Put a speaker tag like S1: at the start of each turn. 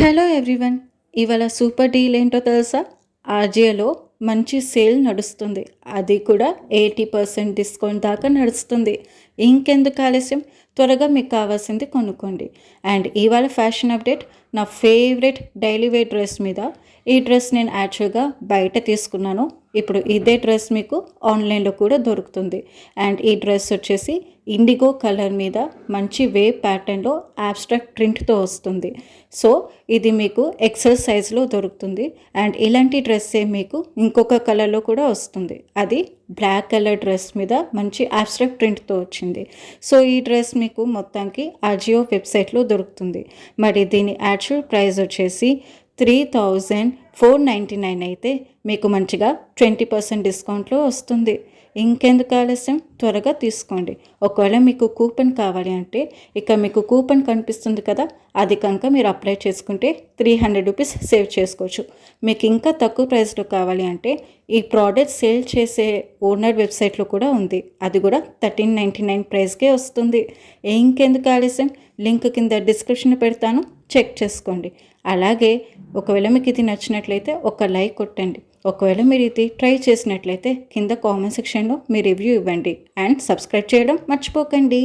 S1: Hello everyone. ఇవాళ super deal ఏంటో తెలుసా? ఆజియోలో మంచి సేల్ నడుస్తుంది. అది కూడా 80% డిస్కౌంట్ దాకా నడుస్తుంది. ఇంకెందుకు ఆలస్యం, త్వరగా మీకు కావాల్సింది కొనుక్కోండి. అండ్ ఇవాళ ఫ్యాషన్ అప్డేట్, నా ఫేవరెట్ డైలీ వేర్ డ్రెస్ మీద. ఈ డ్రెస్ నేను యాక్చువల్గా బయట తీసుకున్నాను. ఇప్పుడు ఇదే డ్రెస్ మీకు ఆన్లైన్లో కూడా దొరుకుతుంది. అండ్ ఈ డ్రెస్ వచ్చేసి ఇండిగో కలర్ మీద మంచి వేవ్ ప్యాటర్న్లో ఆబ్స్ట్రాక్ట్ ప్రింట్తో వస్తుంది. సో ఇది మీకు ఎక్సెల్ సైజ్లో దొరుకుతుంది. అండ్ ఇలాంటి డ్రెస్సే మీకు ఇంకొక కలర్లో కూడా వస్తుంది. అది బ్లాక్ కలర్ డ్రెస్ మీద మంచి ఆబ్స్ట్రాక్ట్ ప్రింట్తో వచ్చింది. సో ఈ డ్రెస్ మీకు మొత్తానికి అజియో వెబ్సైట్లో దొరుకుతుంది. మరి దీని యాక్చువల్ ప్రైస్ వచ్చేసి 3499 అయితే మీకు మంచిగా 20% డిస్కౌంట్లో వస్తుంది. ఇంకెందుకు ఆలస్యం, త్వరగా తీసుకోండి. ఒకవేళ మీకు కూపన్ కావాలి అంటే ఇక మీకు కూపన్ కనిపిస్తుంది కదా, అది కనుక మీరు అప్లై చేసుకుంటే 300 రూపీస్ సేవ్ చేసుకోవచ్చు. మీకు ఇంకా తక్కువ ప్రైస్లో కావాలి అంటే ఈ ప్రోడక్ట్ సేల్ చేసే ఓనర్ వెబ్సైట్లో కూడా ఉంది. అది కూడా 1399 ప్రైస్కే వస్తుంది. ఇంకెందుకు ఆలస్యం, లింక్ కింద డిస్క్రిప్షన్ పెడతాను, చెక్ చేసుకోండి. అలాగే ఒకవేళ మీకు ఇది నచ్చినట్లయితే ఒక లైక్ కొట్టండి. ఒకవేళ మీరు ఇది ట్రై చేసినట్లయితే కింద కామెంట్ సెక్షన్లో మీ రివ్యూ ఇవ్వండి. అండ్ సబ్స్క్రైబ్ చేయడం మర్చిపోకండి.